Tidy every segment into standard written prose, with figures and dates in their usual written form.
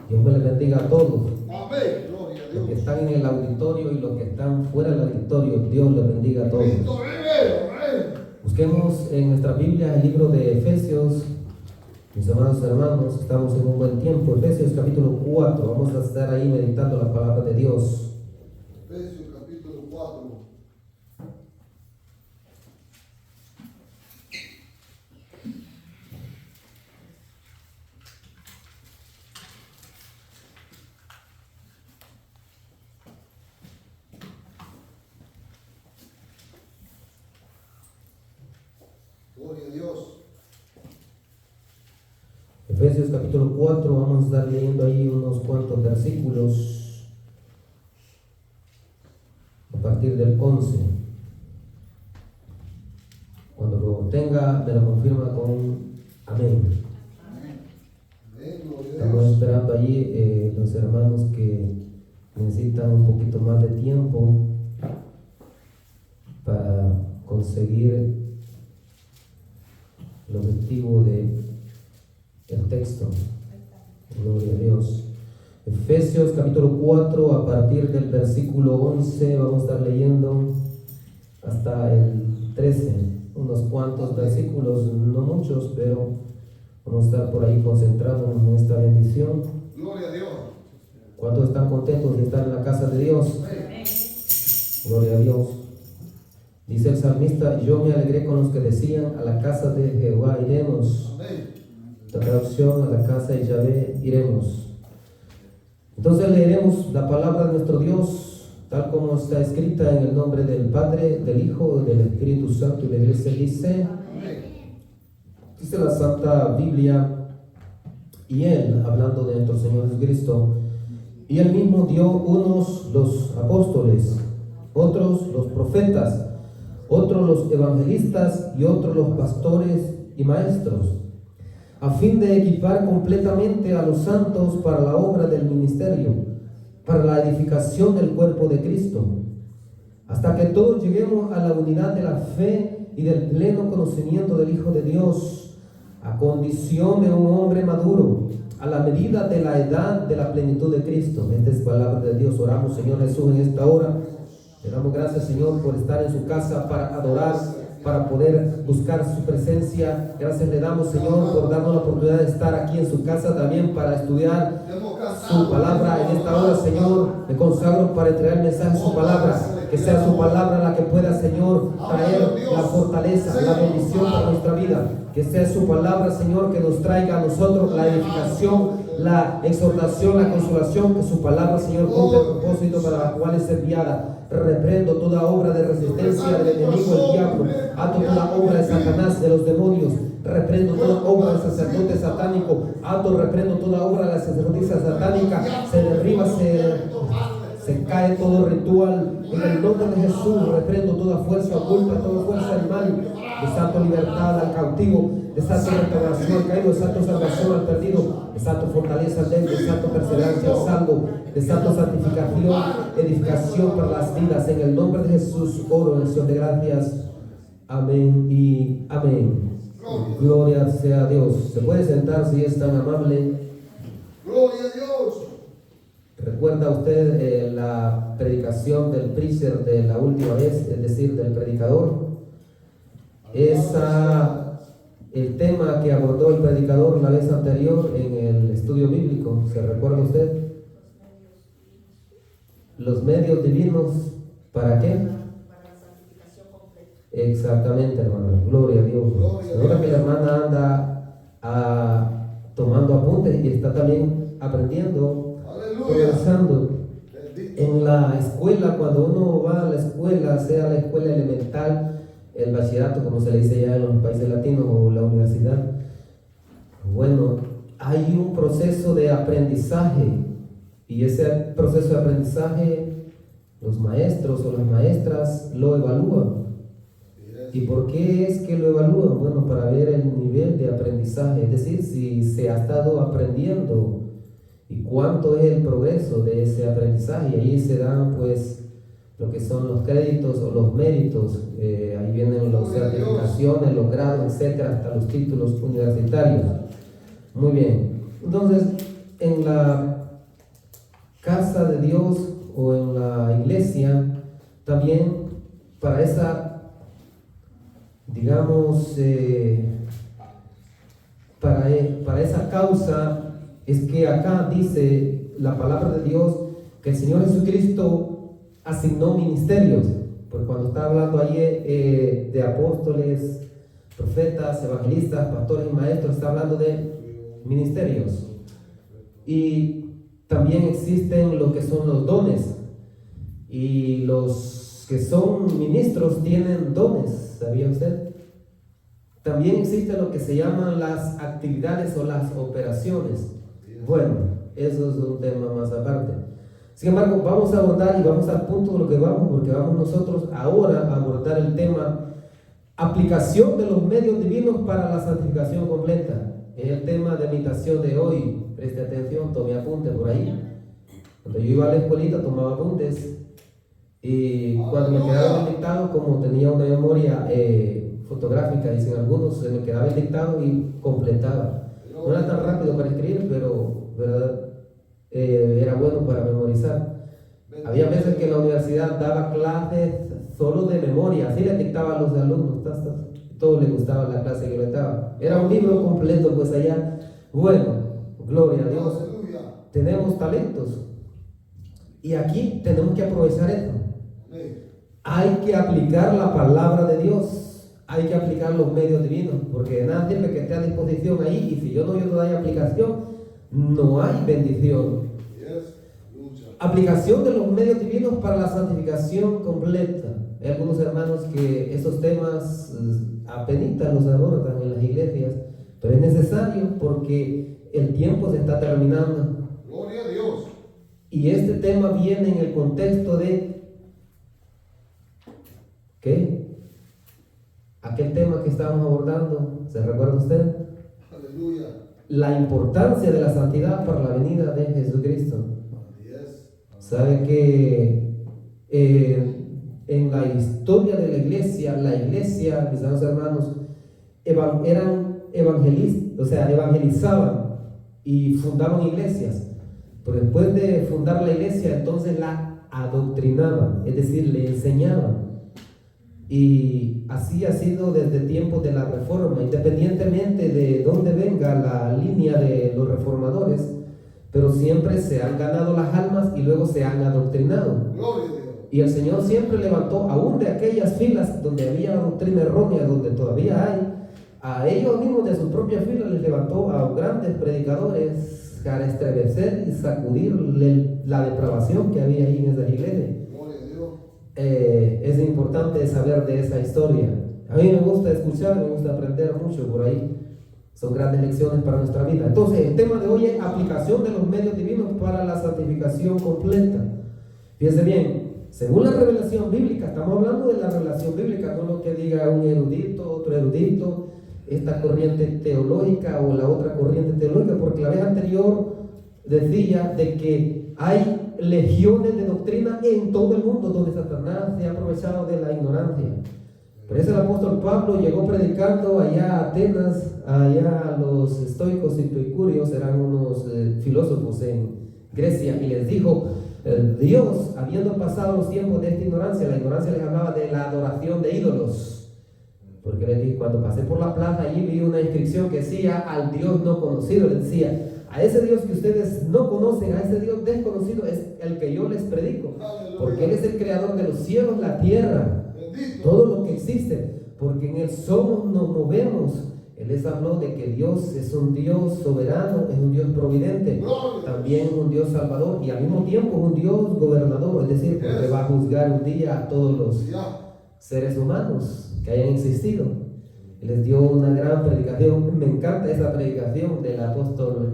Dios me les bendiga a todos. Amén. Gloria a Los que Dios. están en el auditorio y los que están fuera del auditorio, Dios les bendiga a todos. Cristo vive. Amén. Busquemos en nuestra Biblia el libro de Efesios. Mis amados hermanos, estamos en un buen tiempo. Efesios capítulo 4. Vamos a estar ahí meditando la palabra de Dios. Efesios capítulo 4. Gloria a Dios. Efesios capítulo 4, vamos a estar leyendo ahí unos cuantos versículos a partir del 11. Cuando lo tenga, me lo confirma con amén. Amén. Gloria a Estamos Dios. esperando allí los hermanos que necesitan un poquito más de tiempo para conseguir el objetivo del texto. Gloria a Dios. Efesios capítulo 4, a partir del versículo 11, vamos a estar leyendo hasta el 13. Unos cuantos versículos, no muchos, pero vamos a estar por ahí concentrados en esta bendición. Gloria a Dios. ¿Cuántos están contentos de estar en la casa de Dios? Amén. Gloria a Dios. Dice el salmista: yo me alegré con los que decían, a la casa de Jehová iremos. Amén. La traducción: a la casa de Yahvé iremos. Entonces leeremos la palabra de nuestro Dios, tal como está escrita, en el nombre del Padre, del Hijo y del Espíritu Santo. Y la iglesia dice: dice la Santa Biblia: y Él, hablando de nuestro Señor Jesucristo, y Él mismo dio unos los apóstoles, otros los profetas, otros los evangelistas y otros los pastores y maestros, a fin de equipar completamente a los santos para la obra del ministerio, para la edificación del cuerpo de Cristo, hasta que todos lleguemos a la unidad de la fe y del pleno conocimiento del Hijo de Dios, a condición de un hombre maduro, a la medida de la edad de la plenitud de Cristo. Esta es palabra de Dios. Oramos, Señor Jesús, en esta hora. Le damos gracias, Señor, por estar en su casa para adorar, para poder buscar su presencia. Gracias le damos, Señor, por darnos la oportunidad de estar aquí en su casa también para estudiar su palabra. En esta hora, Señor, me consagro para entregar el mensaje de su palabra. Que sea su palabra la que pueda, Señor, traer la fortaleza, la bendición para nuestra vida. Que sea su palabra, Señor, que nos traiga a nosotros la edificación, la exhortación, la consolación. Que su palabra, Señor, cumple el propósito para la cual es enviada. Reprendo toda obra de resistencia del enemigo, el diablo. Ato toda obra de Satanás, de los demonios. Reprendo toda obra del sacerdote satánico. Reprendo toda obra de la sacerdotisa satánica. Se derriba, se cae todo ritual. En el nombre de Jesús reprendo toda fuerza oculta, toda fuerza del mal. Desato libertad al cautivo, desato restauración al caído, desato salvación al perdido, desato fortaleza al débil, desato perseverancia al salvo, desato santificación, edificación para las vidas. En el nombre de Jesús oro en acción de gracias. Amén y amén. Gloria sea a Dios. Se puede sentar si es tan amable. Gloria a Dios. ¿Recuerda usted la predicación del preacher de la última vez, es decir, del predicador? El tema que abordó el predicador la vez anterior en el estudio bíblico, ¿se recuerda usted? Los medios divinos, ¿para qué? Para la santificación completa. Exactamente, hermano. Gloria a Dios. Ahora que la hermana anda tomando apuntes y está también aprendiendo, progresando. En la escuela, cuando uno va a la escuela, sea la escuela elemental, el bachillerato, como se le dice ya en los países latinos, o la universidad, bueno, hay un proceso de aprendizaje, y ese proceso de aprendizaje los maestros o las maestras lo evalúan. ¿Y por qué es que lo evalúan? Bueno, para ver el nivel de aprendizaje, es decir, si se ha estado aprendiendo y cuánto es el progreso de ese aprendizaje. Y ahí se dan pues lo que son los créditos o los méritos, ahí vienen las certificaciones, los grados, etcétera, hasta los títulos universitarios. Muy bien, entonces en la casa de Dios o en la iglesia, también para esa, digamos, para esa causa es que acá dice la palabra de Dios que el Señor Jesucristo asignó ministerios, porque cuando está hablando ahí de apóstoles, profetas, evangelistas, pastores y maestros, está hablando de ministerios. Y también existen lo que son los dones, y los que son ministros tienen dones, ¿sabía usted? También existe lo que se llaman las actividades o las operaciones. Bueno, eso es un tema más aparte. Sin embargo, vamos a abordar y vamos al punto de lo que vamos, porque vamos nosotros ahora a abordar el tema aplicación de los medios divinos para la santificación completa. Es el tema de meditación de hoy. Preste atención, tome apuntes por ahí. Cuando yo iba a la escuelita tomaba apuntes, y cuando me quedaba el dictado, como tenía una memoria fotográfica, dicen algunos, se me quedaba el dictado y completaba. No era tan rápido para escribir, pero ¿verdad? Era bueno para memorizar. Había veces que en la universidad daba clases solo de memoria, así les dictaba a los alumnos, todo les gustaba la clase que les daba. Era un libro completo, pues allá. Bueno, gloria a Dios. Tenemos talentos y aquí tenemos que aprovechar esto. Hay que aplicar la palabra de Dios, hay que aplicar los medios divinos, porque de nada sirve que esté a disposición ahí, y si yo no doy aplicación, no hay bendición. Aplicación de los medios divinos para la santificación completa. Hay algunos hermanos que esos temas apenitas los abordan en las iglesias, pero es necesario porque el tiempo se está terminando. Gloria a Dios. Y este tema viene en el contexto de ¿qué? Aquel tema que estábamos abordando, ¿se recuerda usted? Aleluya. La importancia de la santidad para la venida de Jesucristo. Sabe que en la historia de la iglesia, mis amados hermanos, eran evangelistas, o sea, evangelizaban y fundaban iglesias, pero después de fundar la iglesia, entonces la adoctrinaban, es decir, le enseñaban. Y así ha sido desde tiempos de la Reforma, independientemente de dónde venga la línea de los reformadores, pero siempre se han ganado las almas y luego se han adoctrinado. Y el Señor siempre levantó, aún de aquellas filas donde había doctrina errónea, donde todavía hay, a ellos mismos de sus propias filas les levantó a grandes predicadores para estremecer y sacudir la depravación que había ahí en esas iglesias. Es importante saber de esa historia. A mí me gusta escuchar, me gusta aprender mucho por ahí. Son grandes lecciones para nuestra vida. Entonces, el tema de hoy es aplicación de los medios divinos para la santificación completa. Fíjense bien, según la revelación bíblica, estamos hablando de la revelación bíblica, no lo que diga un erudito, otro erudito, esta corriente teológica o la otra corriente teológica, porque la vez anterior decía de que hay legiones de doctrina en todo el mundo donde Satanás se ha aprovechado de la ignorancia. Por eso el apóstol Pablo llegó predicando allá a Atenas, allá a los estoicos y epicúreos, eran unos filósofos en Grecia, y les dijo, Dios, habiendo pasado los tiempos de esta ignorancia, la ignorancia les hablaba de la adoración de ídolos, porque les dije, cuando pasé por la plaza allí vi una inscripción que decía al Dios no conocido, les decía, a ese Dios que ustedes no conocen, a ese Dios desconocido es el que yo les predico, porque Él es el creador de los cielos, la tierra, todo lo que existe, porque en Él somos, nos movemos. Él les habló de que Dios es un Dios soberano, es un Dios providente, también un Dios salvador y al mismo tiempo un Dios gobernador, es decir, porque va a juzgar un día a todos los seres humanos que hayan existido. Él les dio una gran predicación. Me encanta esa predicación del apóstol,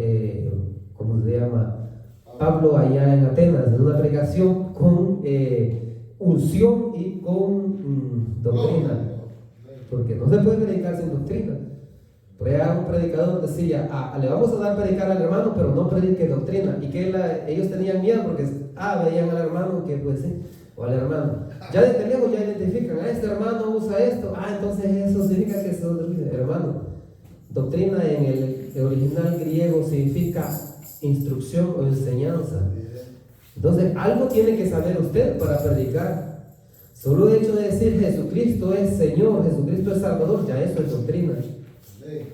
¿cómo se llama? Pablo allá en Atenas, es una predicación con unción y con doctrina, porque no se puede predicar sin doctrina. Por allá un predicador decía, le vamos a dar a predicar al hermano, pero no predique doctrina, y que ellos tenían miedo porque veían al hermano que pues sí, o al hermano, ya desde lejos ya identifican, este hermano usa esto, entonces eso significa que es hermano. Doctrina en el original griego significa instrucción o enseñanza. Entonces, algo tiene que saber usted para predicar. Solo el hecho de decir Jesucristo es Señor, Jesucristo es Salvador, ya eso es doctrina.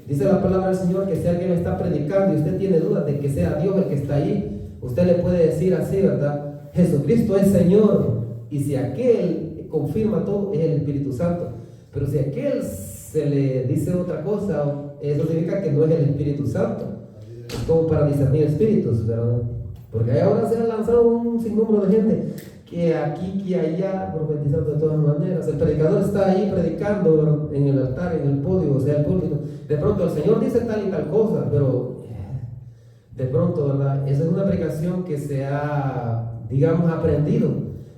Dice la palabra del Señor que si alguien está predicando y usted tiene dudas de que sea Dios el que está ahí, usted le puede decir así, ¿verdad? Jesucristo es Señor. Y si aquel confirma todo, es el Espíritu Santo. Pero si aquel se le dice otra cosa, eso significa que no es el Espíritu Santo. Es como para discernir espíritus, ¿verdad? Porque ahora se ha lanzado un sinnúmero de gente que aquí, que allá, profetizando de todas maneras. El predicador está ahí predicando en el altar, en el podio, o sea, el púlpito. De pronto el Señor dice tal y tal cosa, pero de pronto, ¿verdad? Esa es una predicación que se ha, digamos, aprendido.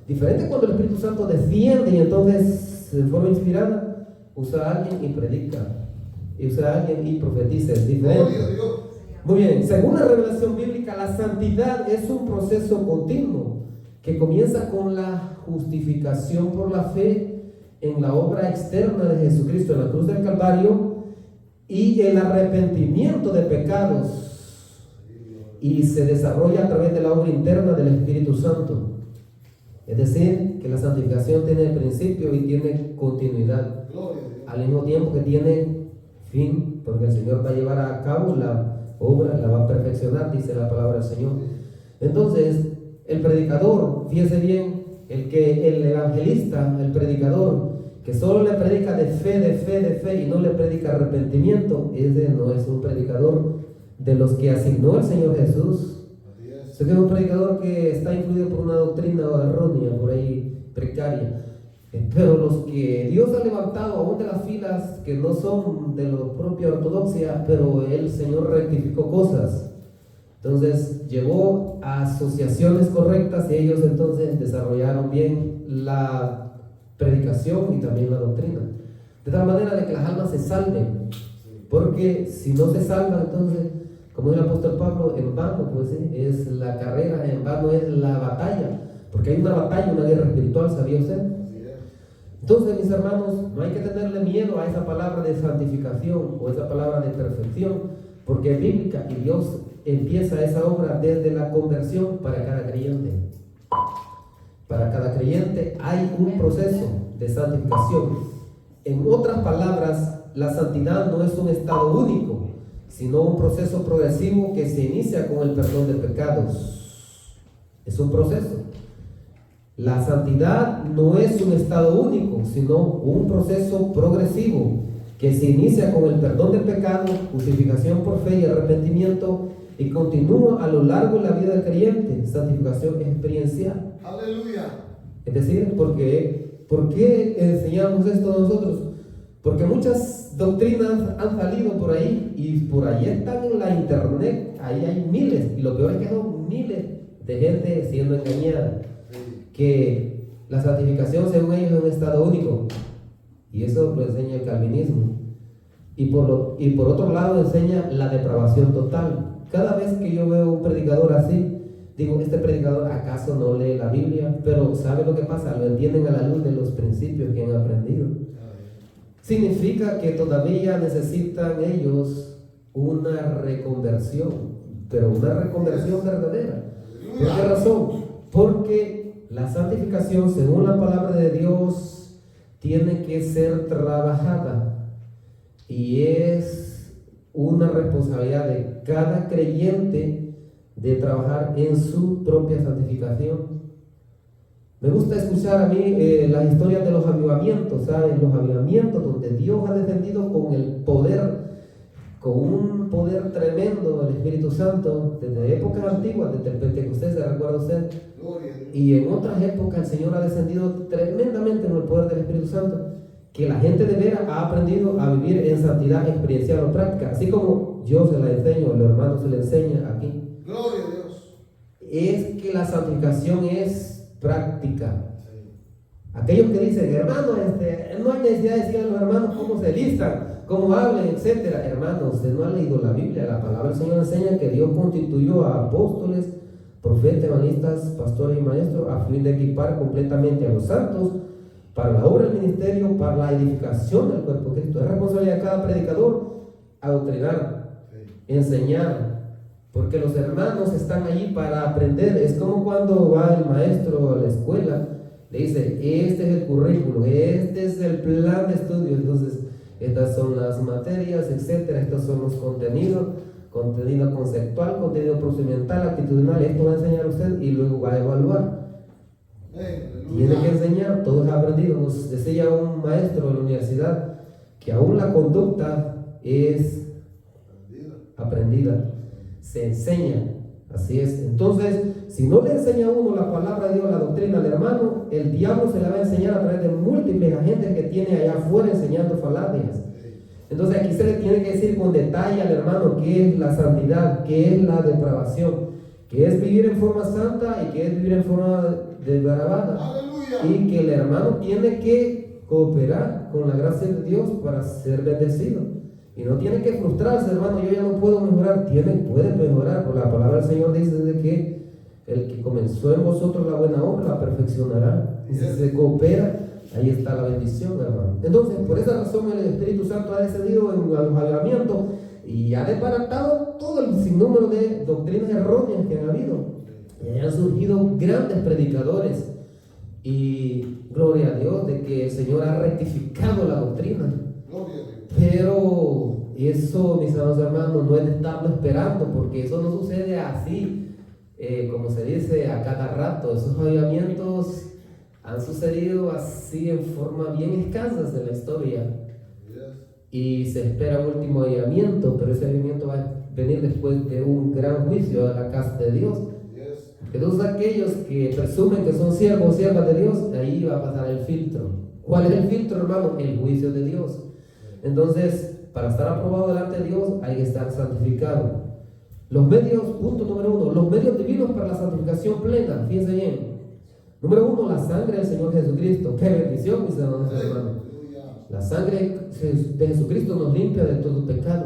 Diferente cuando el Espíritu Santo defiende y entonces, de forma inspirada, usa a alguien y predica. Y usa a alguien y profetiza. Es diferente. Muy bien, según la revelación bíblica, la santidad es un proceso continuo que comienza con la justificación por la fe en la obra externa de Jesucristo en la cruz del Calvario y el arrepentimiento de pecados, y se desarrolla a través de la obra interna del Espíritu Santo. Es decir, que la santificación tiene principio y tiene continuidad, al mismo tiempo que tiene fin, porque el Señor va a llevar a cabo la obra, la va a perfeccionar, dice la palabra del Señor. Entonces, el predicador, fíjese bien, el evangelista, el predicador, que solo le predica de fe y no le predica arrepentimiento, ese no es un predicador de los que asignó el Señor Jesús. Sé que es un predicador que está influido por una doctrina errónea, por ahí precaria. Pero los que Dios ha levantado aún de las filas que no son de la propia ortodoxia, pero el Señor rectificó cosas. Entonces llevó a asociaciones correctas y ellos entonces desarrollaron bien la predicación y también la doctrina. De tal manera de que las almas se salven. Porque si no se salvan, entonces, como dice el apóstol Pablo, en vano pues, es la carrera, en vano es la batalla. Porque hay una batalla, una guerra espiritual, ¿sabía usted? Entonces, mis hermanos, no hay que tenerle miedo a esa palabra de santificación o esa palabra de perfección, porque es bíblica y Dios empieza esa obra desde la conversión para cada creyente. Para cada creyente hay un proceso de santificación. En otras palabras, la santidad no es un estado único, sino un proceso progresivo que se inicia con el perdón de pecados. Es un proceso. La santidad no es un estado único, sino un proceso progresivo que se inicia con el perdón de pecados, justificación por fe y arrepentimiento, y continúa a lo largo de la vida del creyente. Santificación experiencial. Aleluya. Es decir, ¿por qué enseñamos esto nosotros? Porque muchas doctrinas han salido por ahí y por ahí están en la internet. Ahí hay miles, y lo peor es que son miles de gente siendo engañada. Que la santificación, según ellos, es un estado único, y eso lo enseña el calvinismo. Y por otro lado enseña la depravación total. Cada vez que yo veo un predicador así, digo, este predicador acaso no lee la Biblia, pero ¿sabe lo que pasa? Lo entienden a la luz de los principios que han aprendido. Significa que todavía necesitan ellos una reconversión, pero una reconversión verdadera. ¿Por qué razón? Porque la santificación, según la palabra de Dios, tiene que ser trabajada, y es una responsabilidad de cada creyente de trabajar en su propia santificación. Me gusta escuchar a mí las historias de los avivamientos, ¿saben? Los avivamientos donde Dios ha descendido con el poder, con un poder tremendo del Espíritu Santo, desde épocas antiguas, desde el Pentecostés, se recuerda usted, y en otras épocas el Señor ha descendido tremendamente con el poder del Espíritu Santo, que la gente de veras ha aprendido a vivir en santidad experiencial o práctica, así como yo se la enseño, los hermanos se la enseña aquí. Gloria a Dios. Es que la santificación es práctica. Aquellos que dicen, hermano, no hay necesidad de decir a los hermanos cómo se listan, cómo hablan, etcétera. Hermanos, usted no ha leído la Biblia. La palabra del Señor enseña que Dios constituyó a apóstoles, profetas, evangelistas, pastores y maestros a fin de equipar completamente a los santos para la obra del ministerio, para la edificación del cuerpo de Cristo. Es responsabilidad de cada predicador adoctrinar, enseñar, porque los hermanos están allí para aprender. Es como cuando va el maestro a la escuela, le dice, este es el currículo, este es el plan de estudio, entonces estas son las materias, etcétera, estos son los contenidos, contenido conceptual, contenido procedimental, actitudinal, esto va a enseñar usted y luego va a evaluar. Tiene que enseñar, todos han aprendido. Nos decía un maestro en la universidad que aún la conducta es aprendida, se enseña, así es. Entonces, si no le enseña a uno la palabra de Dios, la doctrina al hermano, el diablo se la va a enseñar a través de múltiples agentes que tiene allá afuera enseñando falacias. Entonces aquí se le tiene que decir con detalle al hermano qué es la santidad, qué es la depravación, qué es vivir en forma santa y qué es vivir en forma depravada. Y que el hermano tiene que cooperar con la gracia de Dios para ser bendecido. Y no tiene que frustrarse, hermano, yo ya no puedo mejorar. Puede mejorar, porque la palabra del Señor dice de que el que comenzó en vosotros la buena obra la perfeccionará. Y si se coopera, ahí está la bendición, hermano. Entonces, por esa razón el Espíritu Santo ha descendido en los avivamientos y ha desbaratado todo el sinnúmero de doctrinas erróneas que han habido. Y han surgido grandes predicadores. Y gloria a Dios de que el Señor ha rectificado la doctrina. Pero eso, mis amados hermanos, no es de estarlo esperando, porque eso no sucede así, como se dice, a cada rato. Esos avivamientos han sucedido así en forma bien escasas de la historia. Y se espera un último avivamiento, pero ese avivamiento va a venir después de un gran juicio a la casa de Dios. Entonces aquellos que presumen que son siervos o siervas de Dios, ahí va a pasar el filtro. ¿Cuál es el filtro, hermano? El juicio de Dios. Entonces, para estar aprobado delante de Dios, hay que estar santificado. Los medios, punto número 1, los medios divinos para la santificación plena, fíjense bien. Número 1, la sangre del Señor Jesucristo. ¡Qué bendición, mis hermanos! La sangre de Jesucristo nos limpia de todo pecado.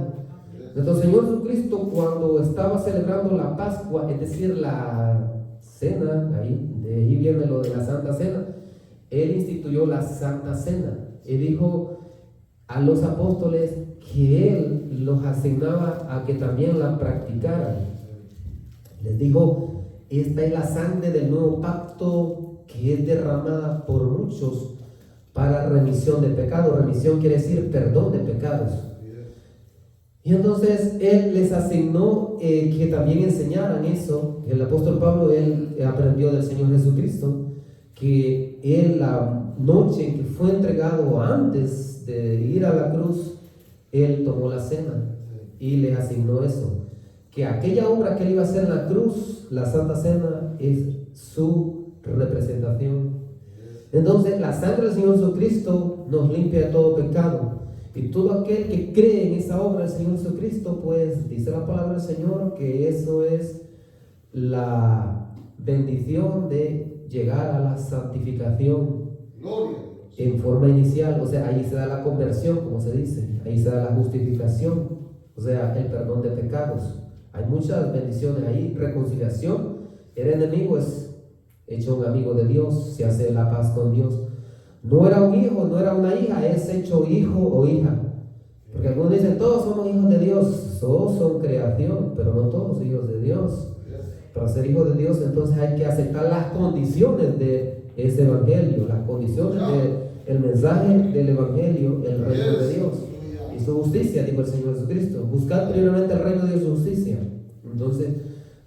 Nuestro Señor Jesucristo, cuando estaba celebrando la Pascua, es decir, la cena, de ahí viene lo de la Santa Cena, Él instituyó la Santa Cena y dijo a los apóstoles que Él los asignaba a que también la practicaran. Les dijo, esta es la sangre del nuevo pacto que es derramada por muchos para remisión de pecados. Remisión quiere decir perdón de pecados. Y entonces Él les asignó que también enseñaran eso. El apóstol Pablo, él aprendió del Señor Jesucristo, que Él la noche en que fue entregado, antes de ir a la cruz, Él tomó la cena y les asignó eso, que aquella obra que Él iba a hacer en la cruz, la Santa Cena, es su representación. Entonces la sangre del Señor Jesucristo nos limpia de todo pecado. Y todo aquel que cree en esa obra del Señor Jesucristo, pues dice la palabra del Señor que eso es la bendición de llegar a la santificación en forma inicial. O sea, ahí se da la conversión, como se dice, ahí se da la justificación, o sea, el perdón de pecados. Hay muchas bendiciones ahí, reconciliación. El enemigo es hecho un amigo de Dios, se hace la paz con Dios. No era un hijo, no era una hija, es hecho hijo o hija. Porque algunos dicen, todos somos hijos de Dios, todos son creación, pero no todos hijos de Dios. Para ser hijos de Dios, entonces hay que aceptar las condiciones de ese evangelio, las condiciones del mensaje del evangelio, el reino de Dios y su justicia, dijo el Señor Jesucristo. Buscad primeramente el reino de Dios y su justicia. Entonces,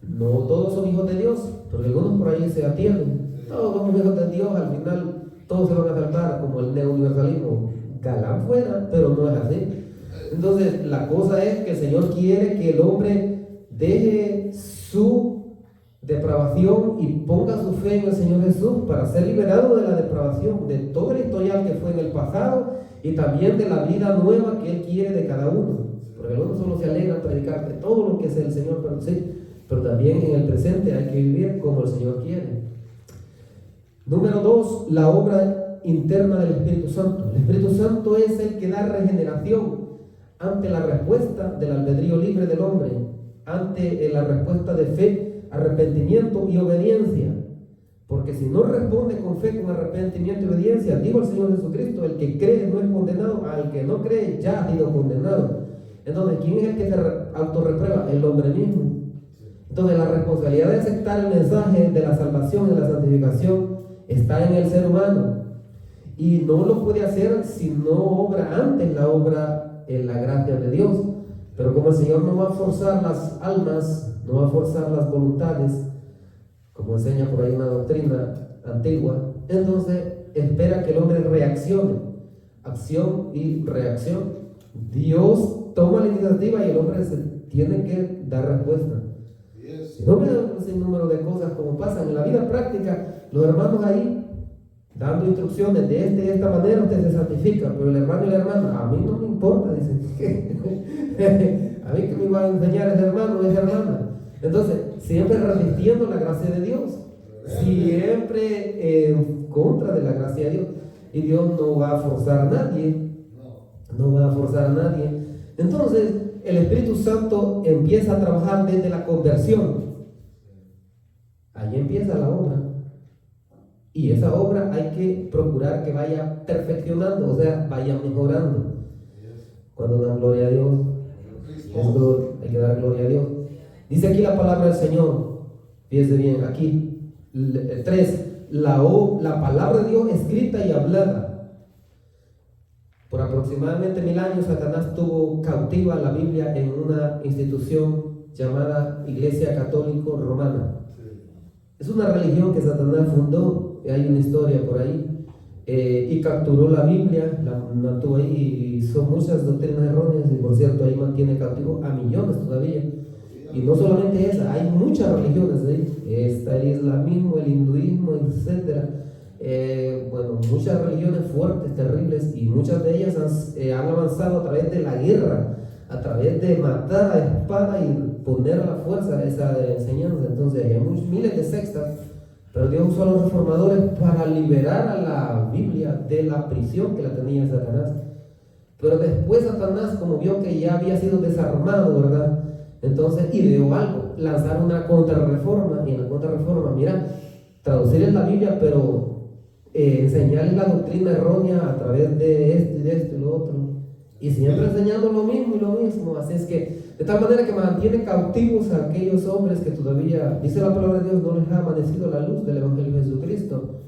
no todos son hijos de Dios, porque algunos por ahí se atienden. Todos somos hijos de Dios, al final todos se van a salvar, como el neouniversalismo. Galán fuera, pero no es así. Entonces, la cosa es que el Señor quiere que el hombre deje su depravación y ponga su fe en el Señor Jesús para ser liberado de la depravación, de todo el historial que fue en el pasado y también de la vida nueva que Él quiere de cada uno. Porque algunos solo se alegran predicar de todo lo que es el Señor, pero sí, pero también en el presente hay que vivir como el Señor quiere. Número 2, la obra interna del Espíritu Santo. El Espíritu Santo es el que da regeneración ante la respuesta del albedrío libre del hombre, ante la respuesta de fe, arrepentimiento y obediencia. Porque si no responde con fe, con arrepentimiento y obediencia, dijo el Señor Jesucristo, el que cree no es condenado, al que no cree ya ha sido condenado. Entonces, ¿quién es el que se autorreprueba? El hombre mismo. Entonces la responsabilidad de aceptar el mensaje de la salvación y de la santificación está en el ser humano. Y no lo puede hacer si no obra antes la obra en la gracia de Dios. Pero como el Señor no va a forzar las almas, no va a forzar las voluntades, como enseña por ahí una doctrina antigua, entonces espera que el hombre reaccione. Acción y reacción. Dios toma la iniciativa y el hombre se tiene que dar respuesta. Si no vean un sinnúmero de cosas como pasan en la vida práctica, los hermanos ahí dando instrucciones de esta manera usted se santifica, pero el hermano y la hermana, a mí no me importa, dicen. A mí que me va a enseñar ese hermano o esa hermana. Entonces, siempre resistiendo la gracia de Dios, siempre en contra de la gracia de Dios. Y Dios no va a forzar a nadie, no va a forzar a nadie. Entonces, el Espíritu Santo empieza a trabajar desde la conversión. Ahí empieza la obra. Y esa obra hay que procurar que vaya perfeccionando, o sea, vaya mejorando. Cuando dan gloria a Dios, hay que dar gloria a Dios. Dice aquí la palabra del Señor, fíjese bien, aquí, 3, la palabra de Dios escrita y hablada. Por aproximadamente 1000 años, Satanás tuvo cautiva la Biblia en una institución llamada Iglesia Católica Romana. Es una religión que Satanás fundó. Hay una historia por ahí, y capturó la Biblia, la mantuvo ahí, y son muchas doctrinas erróneas, y por cierto ahí mantiene cautivo a millones todavía. Y no solamente esa, hay muchas religiones ahí. Está el islamismo, el hinduismo, etc. Bueno, muchas religiones fuertes, terribles, y muchas de ellas han avanzado a través de la guerra, a través de matar a espada y poner a la fuerza esa enseñanza. Entonces hay miles de sectas. Pero Dios usó a los reformadores para liberar a la Biblia de la prisión que la tenía Satanás. Pero después Satanás, como vio que ya había sido desarmado, ¿verdad? Entonces ideó algo, lanzar una contrarreforma. Y en la contrarreforma, mira, traducirles la Biblia, pero enseñarles la doctrina errónea a través de esto y lo otro. Y siempre enseñando lo mismo y lo mismo. Así es que, de tal manera que mantiene cautivos a aquellos hombres que todavía, dice la palabra de Dios, no les ha amanecido la luz del Evangelio de Jesucristo.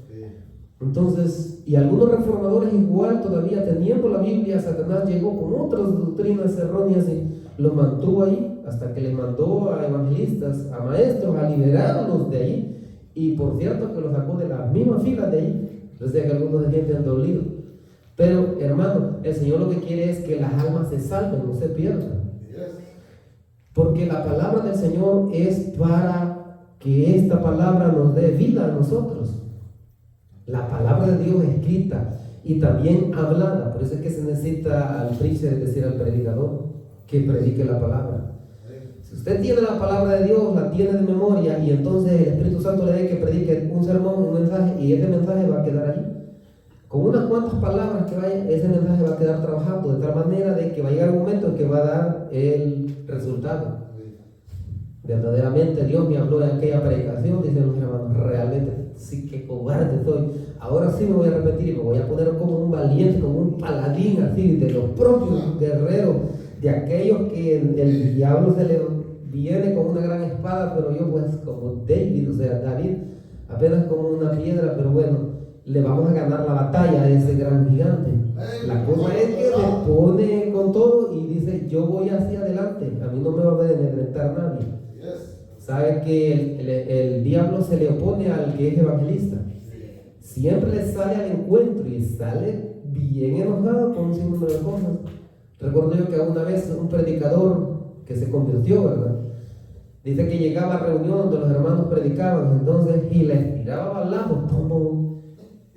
Entonces, y algunos reformadores igual todavía teniendo la Biblia, Satanás llegó con otras doctrinas erróneas y los mantuvo ahí hasta que les mandó a evangelistas, a maestros, a liberarlos de ahí. Y por cierto que los sacó de la misma fila de ahí. Desde que algunos de gente han dolido. Pero, hermano, el Señor lo que quiere es que las almas se salven, no se pierdan. Porque la palabra del Señor es para que esta palabra nos dé vida a nosotros. La palabra de Dios escrita y también hablada. Por eso es que se necesita al preacher, es decir, al predicador, que predique la palabra. Si usted tiene la palabra de Dios, la tiene de memoria, y entonces el Espíritu Santo le dé que predique un sermón, un mensaje, y ese mensaje va a quedar allí. Con unas cuantas palabras que vaya, ese mensaje va a quedar trabajando de tal manera de que va a llegar un momento en que va a dar el resultado. Verdaderamente Dios me habló en aquella predicación, dicen los hermanos, realmente sí que cobarde soy. Ahora sí me voy a repetir y me voy a poner como un valiente, como un paladín así, de los propios guerreros, de aquellos que el diablo se le viene con una gran espada, pero yo pues como David, o sea, David, apenas como una piedra, pero bueno, le vamos a ganar la batalla a ese gran gigante. La cosa es que se pone con todo y dice, yo voy hacia adelante, a mí no me va a amedrentar nadie. Sabe que el diablo se le opone al que es evangelista. Siempre le sale al encuentro y sale bien enojado con un sinnúmero de cosas. Recuerdo yo que una vez un predicador que se convirtió, ¿verdad? Dice que llegaba a reunión donde los hermanos predicaban, entonces, y les tiraba balazos, pum, pum.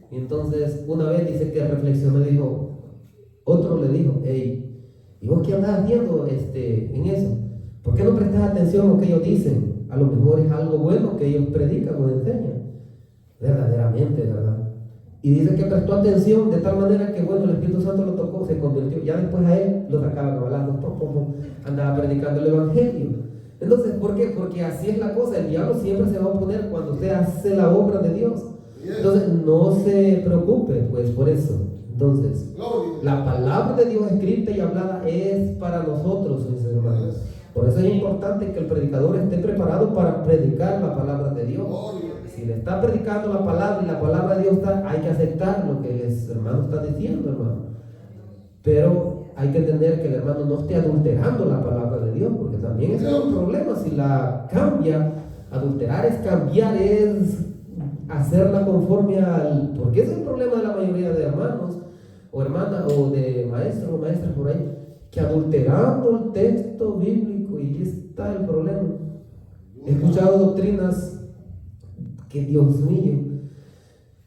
Y entonces, una vez dice que reflexionó y dijo, otro le dijo, hey, ¿y vos qué andás haciendo en eso? ¿Por qué no prestas atención a lo que ellos dicen? A lo mejor es algo bueno que ellos predican o enseñan. Verdaderamente, ¿verdad? Y dice que prestó atención de tal manera que, bueno, el Espíritu Santo lo tocó, se convirtió. Ya después a él lo sacaban a balazos, andaba predicando el Evangelio. Entonces, ¿por qué? Porque así es la cosa. El diablo siempre se va a oponer cuando usted hace la obra de Dios. Entonces, no se preocupe, pues, por eso. Entonces, la palabra de Dios escrita y hablada es para nosotros, mis hermanos. Por eso es importante que el predicador esté preparado para predicar la palabra de Dios. Gloria. Si le está predicando la palabra y la palabra de Dios está, hay que aceptar lo que el hermano está diciendo, hermano. Pero hay que entender que el hermano no esté adulterando la palabra de Dios, porque también ese es un problema. Si la cambia, adulterar es cambiar, es hacerla conforme al... Porque ese es el problema de la mayoría de hermanos o hermanas o de maestros o maestras por ahí, que adulterando el texto bíblico, y ahí está el problema. He escuchado doctrinas que, Dios mío,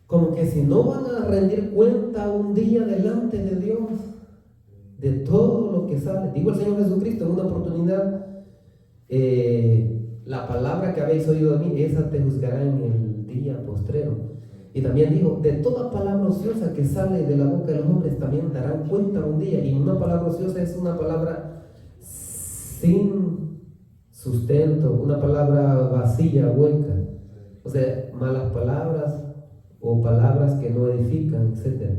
como que si no van a rendir cuenta un día delante de Dios de todo lo que sale. Digo el Señor Jesucristo en una oportunidad, la palabra que habéis oído de mí, esa te juzgará en el día postrero. Y también dijo, de toda palabra ociosa que sale de la boca de los hombres también darán cuenta un día. Y una palabra ociosa es una palabra sin sustento, una palabra vacía, hueca. O sea, malas palabras o palabras que no edifican, etc.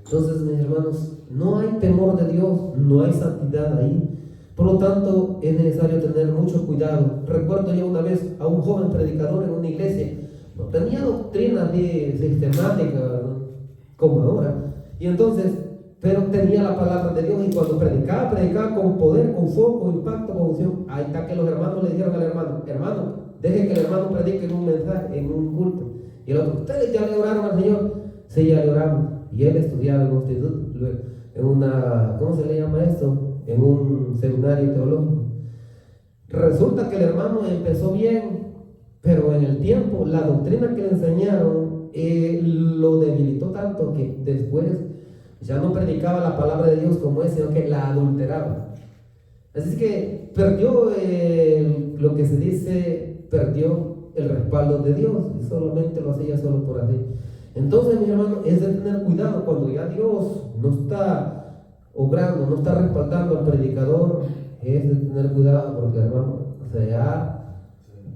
Entonces, mis hermanos, no hay temor de Dios, no hay santidad ahí. Por lo tanto, es necesario tener mucho cuidado. Recuerdo yo una vez a un joven predicador en una iglesia. No tenía doctrina ni sistemática, ¿no?, como ahora. Y entonces, pero tenía la palabra de Dios, y cuando predicaba con poder, con fuego, con impacto, con unción. Ahí está que los hermanos le dijeron al hermano, deje que el hermano predique en un mensaje, en un culto. Y el otro, ¿ustedes ya le oraron al Señor? Sí, ya le oramos. Y él estudiaba en un instituto, en una, ¿cómo se le llama esto? En un seminario teológico. Resulta que el hermano empezó bien, pero en el tiempo la doctrina que le enseñaron lo debilitó tanto que después ya no predicaba la palabra de Dios como es, sino que la adulteraba. Así que perdió lo que se dice, perdió el respaldo de Dios, y solamente lo hacía solo por así. Entonces, mi hermano, es de tener cuidado cuando ya Dios no está obrando, no está respaldando al predicador. Es de tener cuidado porque, hermano, se ha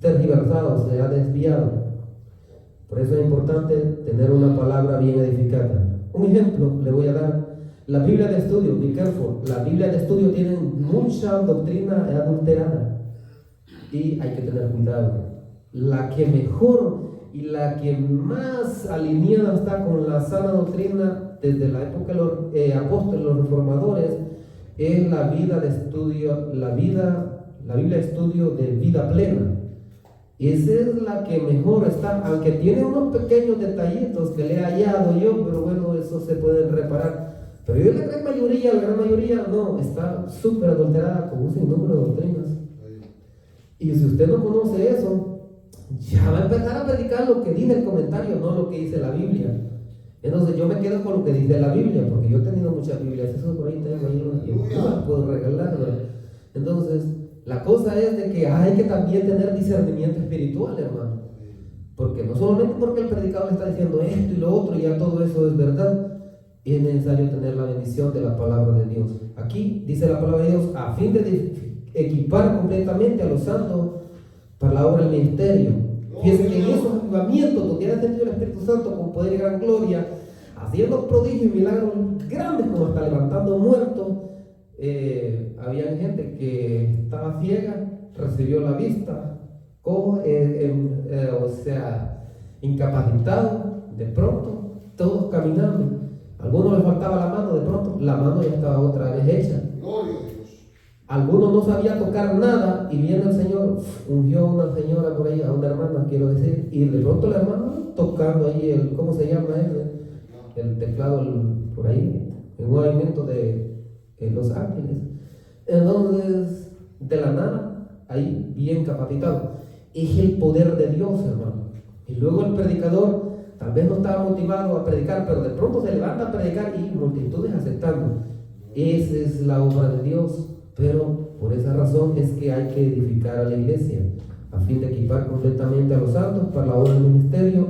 tergiversado, se ha desviado. Por eso es importante tener una palabra bien edificada. Un ejemplo le voy a dar. La Biblia de estudio, be careful. La Biblia de estudio tiene mucha doctrina adulterada y hay que tener cuidado. La que mejor y la que más alineada está con la sana doctrina desde la época de los apóstoles, los reformadores, es la vida de estudio, la Biblia de estudio de vida plena. Esa es la que mejor está, aunque tiene unos pequeños detallitos que le he hallado yo, pero bueno, eso se puede reparar. Pero yo la gran mayoría no, está súper adulterada con un sinnúmero de doctrinas. Y si usted no conoce eso, ya va a empezar a predicar lo que dice el comentario, no lo que dice la Biblia. Entonces yo me quedo con lo que dice la Biblia, porque yo he tenido muchas Biblias, eso por ahí tengo ahí, yo no las puedo regalar, ¿verdad? Entonces, la cosa es de que hay que también tener discernimiento espiritual, hermano. Porque no solamente porque el predicador está diciendo esto y lo otro, ya todo eso es verdad, es necesario tener la bendición de la palabra de Dios. Aquí dice la palabra de Dios, a fin de equipar completamente a los santos para la obra del ministerio. Fíjense que en esos avivamientos donde era sentido el Espíritu Santo con poder y gran gloria, haciendo prodigios y milagros grandes, como hasta levantando muertos, había gente que estaba ciega, recibió la vista, o sea, incapacitado, de pronto, todos caminando. A algunos les faltaba la mano, de pronto la mano ya estaba otra vez hecha. Gloria a Dios. Algunos no sabía tocar nada y viene el Señor, ungió a una señora por ahí, a una hermana, quiero decir, y de pronto la hermana tocando ahí el, ¿cómo se llama el teclado por ahí, en un movimiento de Los Ángeles. Entonces, de la nada, ahí bien capacitado. Es el poder de Dios, hermano. Y luego el predicador tal vez no estaba motivado a predicar, pero de pronto se levanta a predicar y multitudes aceptando. Esa es la obra de Dios. Pero por esa razón es que hay que edificar a la iglesia, a fin de equipar completamente a los santos para la obra del ministerio,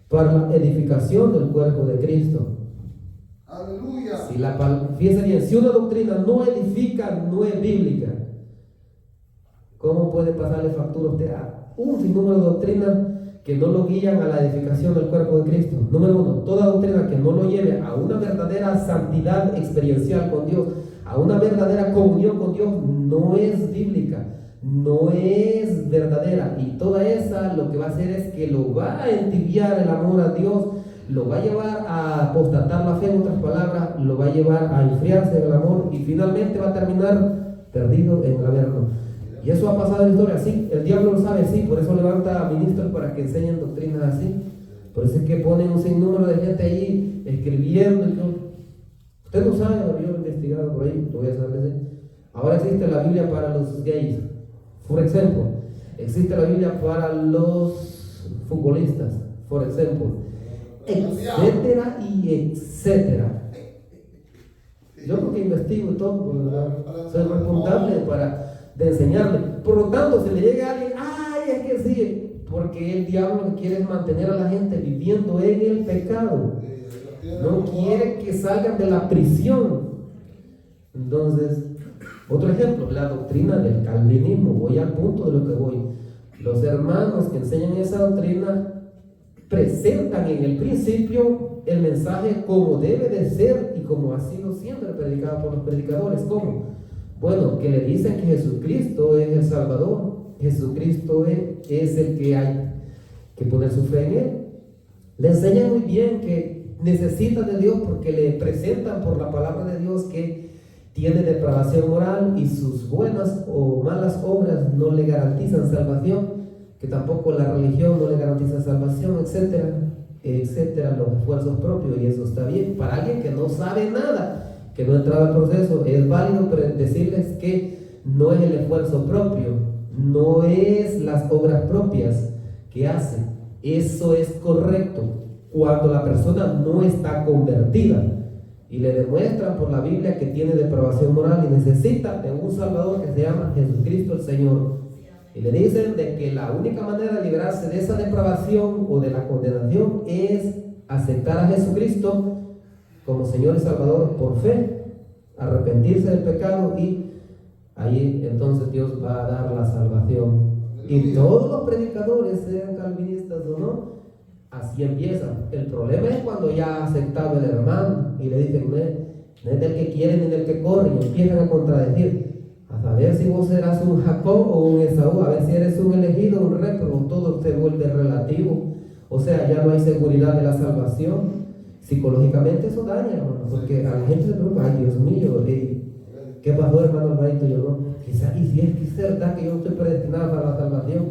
para la edificación del cuerpo de Cristo. Aleluya. Fíjense bien, si una doctrina no edifica, no es bíblica, ¿cómo puede pasarle factura a usted a un sinnúmero de doctrinas que no lo guían a la edificación del cuerpo de Cristo? Número uno, toda doctrina que no lo lleve a una verdadera santidad experiencial con Dios, a una verdadera comunión con Dios no es bíblica, no es verdadera, y toda esa lo que va a hacer es que lo va a entibiar el amor a Dios, lo va a llevar a apostatar la fe, en otras palabras, lo va a llevar a enfriarse en el amor y finalmente va a terminar perdido en el averno. Y eso ha pasado en la historia, sí, el diablo lo sabe, sí, por eso levanta a ministros para que enseñen doctrinas así, por eso es que ponen un sinnúmero de gente ahí escribiendo y todo. Usted no sabe, yo lo he investigado por ahí, lo voy a saber. Ahora existe la Biblia para los gays, por ejemplo, existe la Biblia para los futbolistas, por ejemplo, etcétera y etcétera. Yo porque investigo y todo, soy responsable de enseñarle. Por lo tanto, si le llega a alguien, ay, es que sí, porque el diablo lo que quiere es mantener a la gente viviendo en el pecado. No quiere que salgan de la prisión. Entonces, otro ejemplo, la doctrina del calvinismo. Voy al punto de lo que voy. Los hermanos que enseñan esa doctrina presentan en el principio el mensaje como debe de ser y como ha sido siempre predicado por los predicadores. ¿Cómo? Bueno, que le dicen que Jesucristo es el Salvador, Jesucristo es el que hay que poner su fe en Él. Le enseñan muy bien que necesita de Dios porque le presentan por la palabra de Dios que tiene depravación moral y sus buenas o malas obras no le garantizan salvación, que tampoco la religión no le garantiza salvación, etcétera, etcétera, los esfuerzos propios, y eso está bien. Para alguien que no sabe nada, que no ha entrado al proceso, es válido decirles que no es el esfuerzo propio, no es las obras propias que hace. Eso es correcto cuando la persona no está convertida y le demuestran por la Biblia que tiene depravación moral y necesita de un Salvador que se llama Jesucristo el Señor. Y le dicen de que la única manera de liberarse de esa depravación o de la condenación es aceptar a Jesucristo como Señor y Salvador por fe, arrepentirse del pecado, y ahí entonces Dios va a dar la salvación. Y todos los predicadores, sean calvinistas o no, así empiezan. El problema es cuando ya ha aceptado el hermano y le dicen, no es del que quiere ni del que corre, y empiezan a contradecir. A saber si vos serás un Jacob o un Esaú, a ver si eres un elegido o un réprobo, todo se vuelve relativo. O sea, ya no hay seguridad de la salvación. Psicológicamente eso daña, hermano, porque a la gente se preocupa, ay Dios mío, ¿qué pasó, hermano Alvarito? Yo no, quizás, y si es verdad que yo estoy predestinado para la salvación.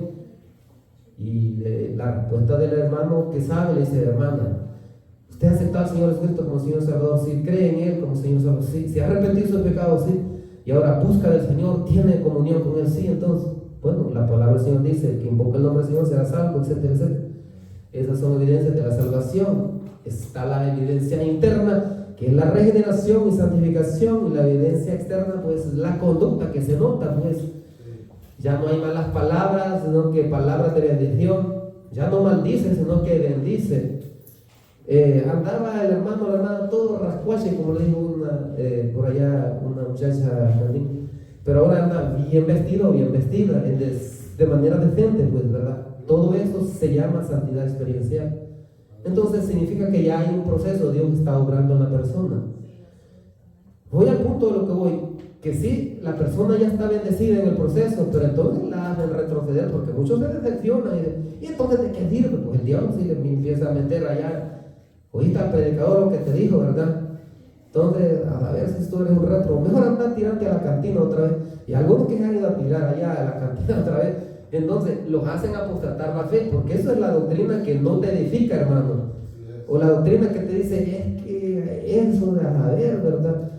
Y la respuesta del hermano que sabe le dice, hermana, usted ha aceptado al Señor Jesucristo como Señor Salvador, sí, cree en Él como Señor Salvador, sí, se ha arrepentido de sus pecados, sí, y ahora busca del Señor, tiene comunión con Él, sí, entonces, bueno, la palabra del Señor dice que invoca el nombre del Señor será salvo, etcétera, etcétera. Esas son evidencias de la salvación. Está la evidencia interna, que es la regeneración y santificación, y la evidencia externa, pues la conducta que se nota, pues ya no hay malas palabras, sino que palabras de bendición, ya no maldice, sino que bendice. Andaba el hermano, la hermana, todo rascuache, como le dijo por allá una muchacha, pero ahora anda bien vestido, bien vestida, de manera decente, pues, ¿verdad? Todo eso se llama santidad experiencial. Entonces significa que ya hay un proceso, Dios está obrando en la persona. Voy al punto de lo que voy, que sí, la persona ya está bendecida en el proceso, pero entonces la hacen retroceder, porque muchos se decepcionan y entonces ¿de qué sirve? Pues el diablo sí le empieza a meter allá, oíste al predicador lo que te dijo, ¿verdad? Entonces, a ver si tú eres un retro, mejor anda a tirarte a la cantina otra vez, y algunos que se han ido a tirar allá a la cantina otra vez, entonces los hacen apostatar la fe, porque eso es la doctrina que no te edifica, hermano, o la doctrina que te dice, es que eso de a ver, ¿verdad?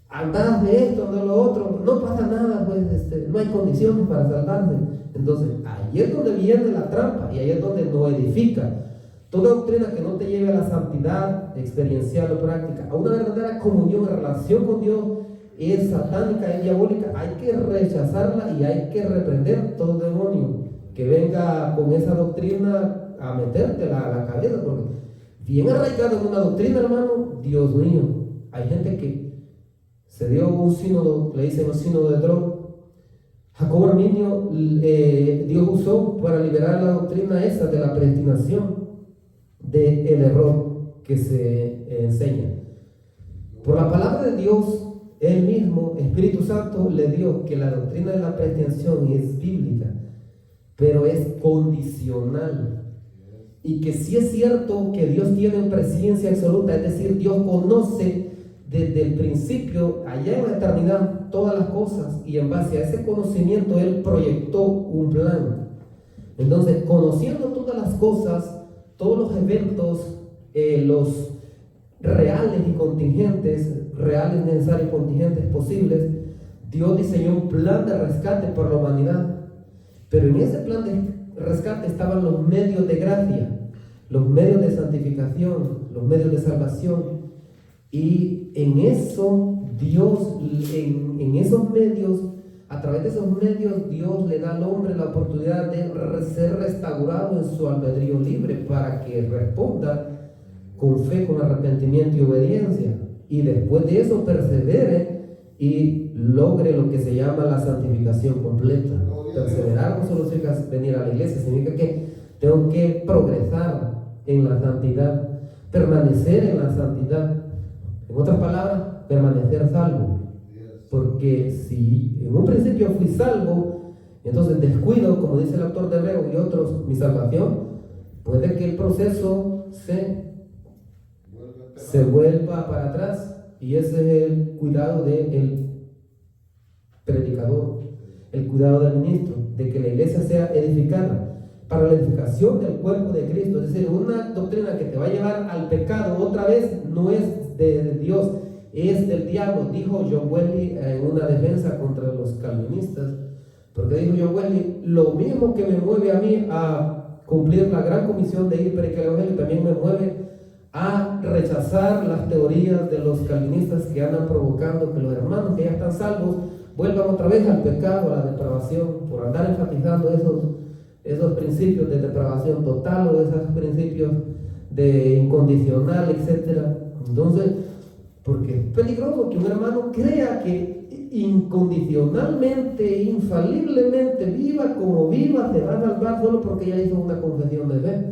Andás de esto, de lo otro, no pasa nada, pues no hay condiciones para salvarse. Entonces, ahí es donde viene la trampa, y ahí es donde no edifica. Toda doctrina que no te lleve a la santidad experiencial o práctica, a una verdadera comunión, relación con Dios, es satánica, es diabólica. Hay que rechazarla y hay que reprender todo demonio que venga con esa doctrina a metértela a la cabeza, porque bien arraigado en una doctrina, hermano, Dios mío, hay gente que se dio un sínodo, le dicen un sínodo de Drog. Jacobo Arminio, Dios usó para liberar la doctrina esa de la predestinación, del error que se enseña. Por la palabra de Dios, Él mismo, Espíritu Santo, le dio que la doctrina de la predestinación es bíblica, pero es condicional. Y que sí es cierto que Dios tiene presencia absoluta, es decir, Dios conoce desde el principio, allá en la eternidad, todas las cosas, y en base a ese conocimiento Él proyectó un plan. Entonces, conociendo todas las cosas, todos los eventos, los reales y contingentes, reales, necesarios, contingentes posibles, Dios diseñó un plan de rescate por la humanidad. Pero en ese plan de rescate estaban los medios de gracia, los medios de santificación, los medios de salvación. Y en eso Dios, en esos medios, a través de esos medios, Dios le da al hombre la oportunidad de ser restaurado en su albedrío libre para que responda con fe, con arrepentimiento y obediencia. Y después de eso persevere y logre lo que se llama la santificación completa. Perseverar no solo significa venir a la iglesia, significa que tengo que progresar en la santidad, permanecer en la santidad. En otras palabras, permanecer salvo. Porque si en un principio fui salvo, entonces descuido, como dice el autor de Hebreo y otros, mi salvación, puede que el proceso se vuelva para atrás. Y ese es el cuidado del predicador, el cuidado del ministro, de que la iglesia sea edificada para la edificación del cuerpo de Cristo. Es decir, una doctrina que te va a llevar al pecado otra vez no es de Dios, es del diablo. Dijo John Wesley en una defensa contra los calvinistas, porque dijo John Wesley: lo mismo que me mueve a mí a cumplir la gran comisión de ir predicar el evangelio, también me mueve a rechazar las teorías de los calvinistas que andan provocando que los hermanos que ya están salvos vuelvan otra vez al pecado, a la depravación, por andar enfatizando esos principios de depravación total o esos principios de incondicional, etc. Entonces, porque es peligroso que un hermano crea que incondicionalmente, infaliblemente, viva como viva, se va a salvar solo porque ya hizo una confesión de fe,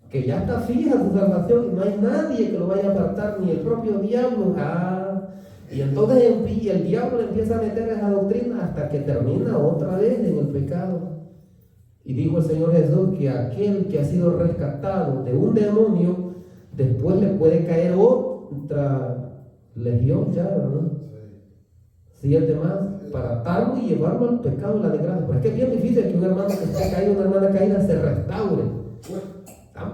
que ya está fija su salvación y no hay nadie que lo vaya a apartar, ni el propio diablo. Y entonces el diablo empieza a meter esa doctrina hasta que termina otra vez en el pecado. Y dijo el Señor Jesús que aquel que ha sido rescatado de un demonio, después le puede caer otra legión ya, ¿verdad? 7 más, para atarlo y llevarlo al pecado y la desgracia. Pero es que es bien difícil que un hermano que esté caído, una hermana caída, se restaure.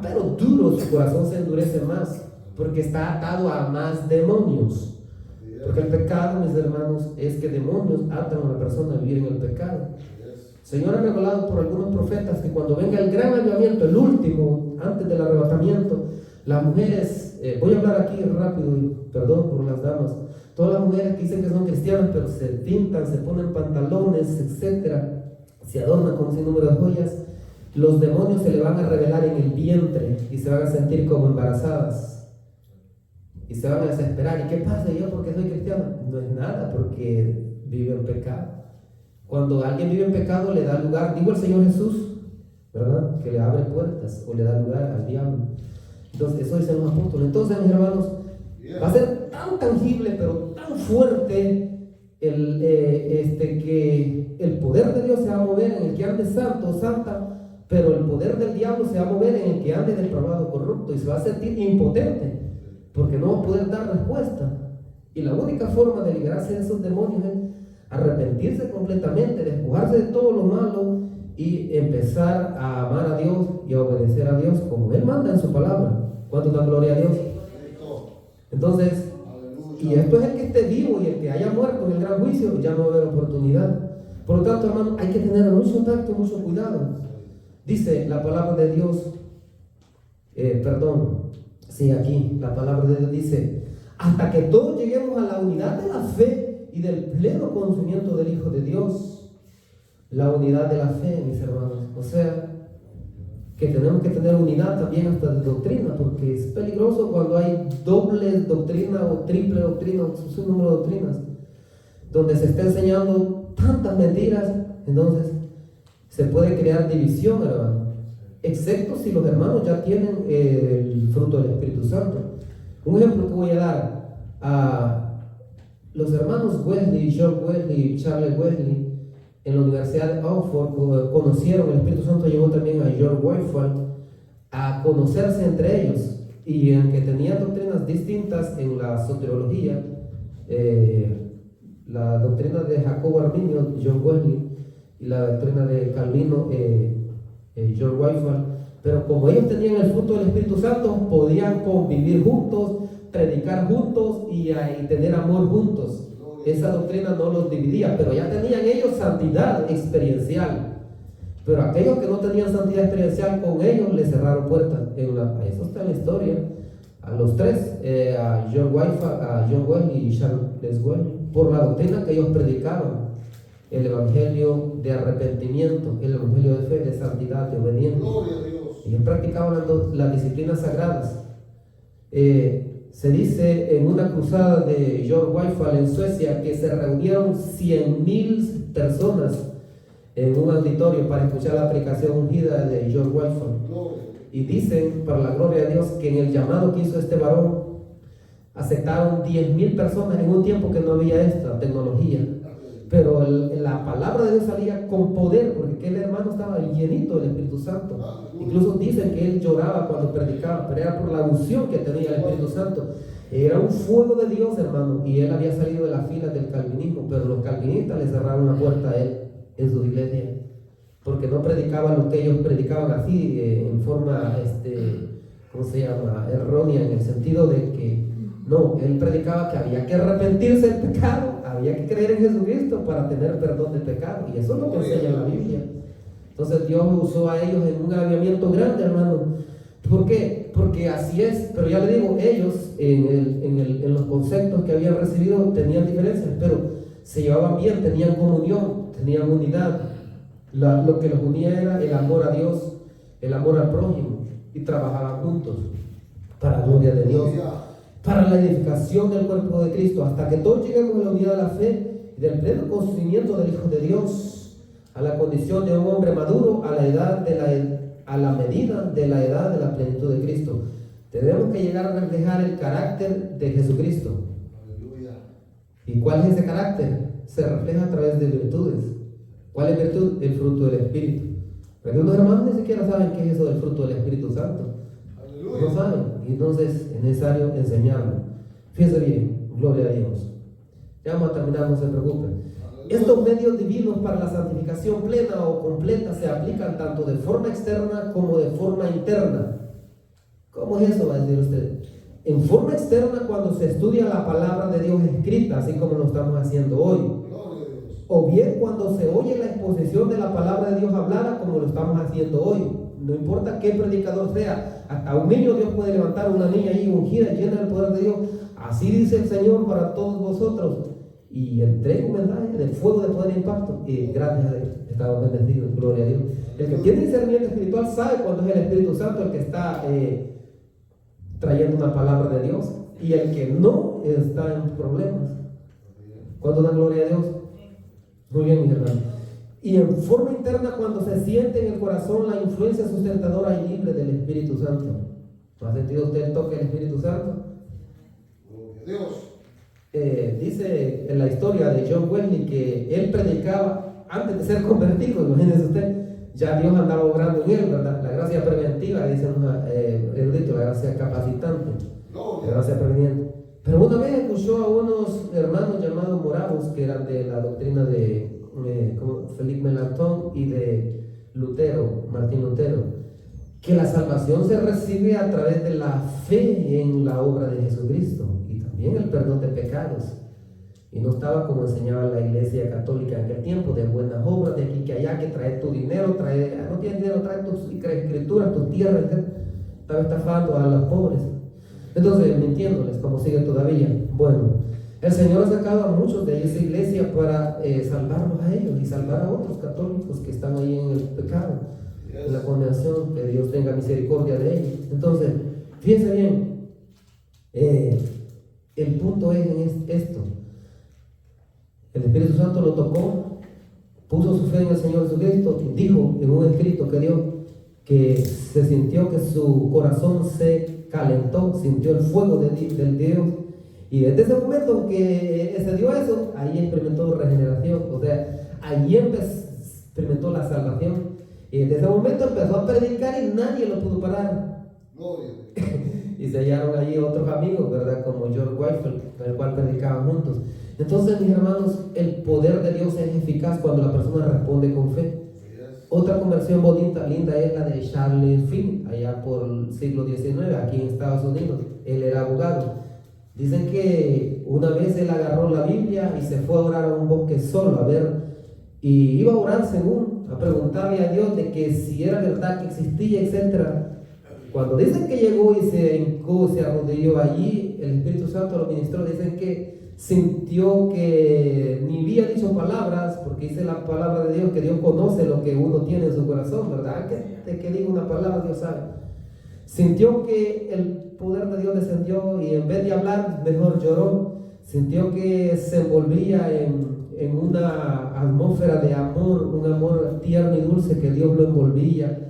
Pero duro, su corazón se endurece más, porque está atado a más demonios. Porque el pecado, mis hermanos, es que demonios atan a una persona a vivir en el pecado. El Señor ha revelado por algunos profetas que cuando venga el gran avivamiento, el último, antes del arrebatamiento, las mujeres, voy a hablar aquí rápido, y perdón por las damas, todas las mujeres que dicen que son cristianas, pero se pintan, se ponen pantalones, etcétera, se adornan con un sinnúmero de joyas, los demonios se le van a revelar en el vientre y se van a sentir como embarazadas. Y se van a desesperar. ¿Y qué pasa? ¿Yo porque soy cristiano? No es nada, porque vive en pecado. Cuando alguien vive en pecado, le da lugar, digo el Señor Jesús, ¿verdad? Que le abre puertas o le da lugar al diablo. Entonces, eso dicen los apóstoles. Entonces, mis hermanos, va a ser tan tangible, pero tan fuerte que el poder de Dios se va a mover en el que ande santo o santa, pero el poder del diablo se va a mover en el que ande depravado, corrupto, y se va a sentir impotente, porque no va a poder dar respuesta. Y la única forma de liberarse de esos demonios es arrepentirse completamente, despojarse de todo lo malo y empezar a amar a Dios y a obedecer a Dios como Él manda en su palabra. ¿Cuánto da gloria a Dios? Entonces, y esto es el que esté vivo, y el que haya muerto en el gran juicio ya no va a haber oportunidad. Por lo tanto, hermano, hay que tener mucho tacto, mucho cuidado. Dice la palabra de Dios, aquí la palabra de Dios dice: hasta que todos lleguemos a la unidad de la fe y del pleno conocimiento del Hijo de Dios. La unidad de la fe, mis hermanos. O sea, que tenemos que tener unidad también hasta de doctrina, porque es peligroso cuando hay doble doctrina o triple doctrina, un número de doctrinas, donde se está enseñando tantas mentiras. Entonces se puede crear división, hermano, excepto si los hermanos ya tienen el fruto del Espíritu Santo. Un ejemplo que voy a dar: Los hermanos Wesley, John Wesley y Charles Wesley, en la Universidad de Oxford conocieron, el Espíritu Santo llevó también a George Whitefield a conocerse entre ellos, y en que tenían doctrinas distintas en la soteriología, la doctrina de Jacobo Arminio, John Wesley, y la doctrina de Calvino, George Whitefield. Pero como ellos tenían el fruto del Espíritu Santo, podían convivir juntos, predicar juntos y tener amor juntos. Esa doctrina no los dividía, pero ya tenían ellos santidad experiencial. Pero aquellos que no tenían santidad experiencial, con ellos les cerraron puertas. Eso está en la historia. A los tres, a John Whitefield, a John Wesley y Charles Wesley, por la doctrina que ellos predicaban, el evangelio de arrepentimiento, el evangelio de fe, de santidad, de obediencia. Ellos practicaban las disciplinas sagradas. Se dice en una cruzada de George Whitefield en Suecia que se reunieron 100,000 personas en un auditorio para escuchar la predicación ungida de George Whitefield. Y dicen, para la gloria de Dios, que en el llamado que hizo este varón aceptaron 10,000 personas en un tiempo que no había esta tecnología. Pero la palabra de Dios salía con poder, porque aquel hermano estaba llenito del Espíritu Santo. Incluso dicen que él lloraba cuando predicaba, pero era por la unción que tenía el Espíritu Santo. Era un fuego de Dios, hermano, y él había salido de las filas del calvinismo, pero los calvinistas le cerraron la puerta a él en su iglesia, porque no predicaban lo que ellos predicaban así, en forma, ¿cómo se llama?, errónea, en el sentido de que, no, él predicaba que había que arrepentirse del pecado, había que creer en Jesucristo para tener perdón del pecado, y eso es lo que enseña la Biblia. Entonces Dios usó a ellos en un avivamiento grande, hermano. ¿Por qué? Porque así es, pero ya le digo, ellos en los conceptos que habían recibido tenían diferencias, pero se llevaban bien, tenían comunión, tenían unidad. Lo que los unía era el amor a Dios, el amor al prójimo, y trabajaban juntos para la gloria de Dios, para la edificación del cuerpo de Cristo, hasta que todos lleguemos a la unidad de la fe y del pleno conocimiento del Hijo de Dios, a la condición de un hombre maduro, a la medida de la edad de la plenitud de Cristo. Tenemos que llegar a reflejar el carácter de Jesucristo. Aleluya. ¿Y cuál es ese carácter? Se refleja a través de virtudes. ¿Cuál es virtud? El fruto del Espíritu. Pero algunos hermanos ni siquiera saben qué es eso del fruto del Espíritu Santo. Aleluya. No saben. Entonces es necesario enseñarlo. Fíjense bien, gloria a Dios. Ya vamos a terminar, no se preocupen. Estos medios divinos para la santificación plena o completa se aplican tanto de forma externa como de forma interna. ¿Cómo es eso? Va a decir usted. En forma externa, cuando se estudia la palabra de Dios escrita, así como lo estamos haciendo hoy. O bien cuando se oye la exposición de la palabra de Dios hablada, como lo estamos haciendo hoy. No importa qué predicador sea, hasta un niño Dios puede levantar, una niña ahí ungida, llena del poder de Dios. Así dice el Señor para todos vosotros. Y entrega un mensaje de fuego de poder e impacto. Y gracias a Dios, estamos bendecidos, gloria a Dios. El que tiene discernimiento espiritual sabe cuando es el Espíritu Santo el que está trayendo una palabra de Dios, y el que no está en problemas. ¿Cuánto da gloria a Dios? Muy bien, mis hermanos. Y en forma interna, cuando se siente en el corazón la influencia sustentadora y libre del Espíritu Santo. ¿No ha sentido usted el toque del Espíritu Santo? Gloria a Dios. Dice en la historia de John Wesley que él predicaba antes de ser convertido. Imagínese usted, ya Dios andaba obrando en él, ¿verdad? La gracia preventiva, dicen erudito, la gracia capacitante, la gracia preveniente. Pero una vez escuchó a unos hermanos llamados moravos, que eran de la doctrina de Felipe Melanchthon y de Lutero, Martín Lutero, que la salvación se recibe a través de la fe en la obra de Jesucristo y también el perdón de pecados. Y no estaba como enseñaba la iglesia católica en aquel tiempo, de buenas obras, de aquí que allá, que trae tu dinero, no tienes dinero, trae tus escrituras, tu tierra, etc. Estaba estafando a los pobres. Entonces, mintiéndoles, como sigue todavía. Bueno, el Señor ha sacado a muchos de esa iglesia para salvarlos a ellos y salvar a otros católicos que están ahí en el pecado, en la condenación. Que Dios tenga misericordia de ellos. Entonces, fíjense bien, el punto es en esto. El Espíritu Santo lo tocó, puso su fe en el Señor Jesucristo y dijo en un escrito que dio que se sintió que su corazón se calentó, sintió el fuego del Dios, Y desde ese momento que se dio eso, ahí experimentó regeneración, o sea, allí experimentó la salvación. Y desde ese momento empezó a predicar y nadie lo pudo parar. Gloria. Y se hallaron allí otros amigos, ¿verdad? Como George Whitefield, con el cual predicaban juntos. Entonces, mis hermanos, el poder de Dios es eficaz cuando la persona responde con fe. Otra conversión bonita, linda, es la de Charles Finney, allá por el siglo XIX, aquí en Estados Unidos. Él era abogado. Dicen que una vez él agarró la Biblia y se fue a orar a un bosque solo, a ver, y iba a orar según, a preguntarle a Dios de que si era verdad que existía, etc. Cuando dicen que llegó y se hincó, se arrodilló allí, el Espíritu Santo lo ministró. Dicen que sintió que ni había dicho palabras, porque dice la palabra de Dios que Dios conoce lo que uno tiene en su corazón, ¿verdad? Que diga una palabra, Dios sabe. Sintió que el poder de Dios descendió y en vez de hablar, mejor lloró. Sintió que se envolvía en una atmósfera de amor, un amor tierno y dulce que Dios lo envolvía.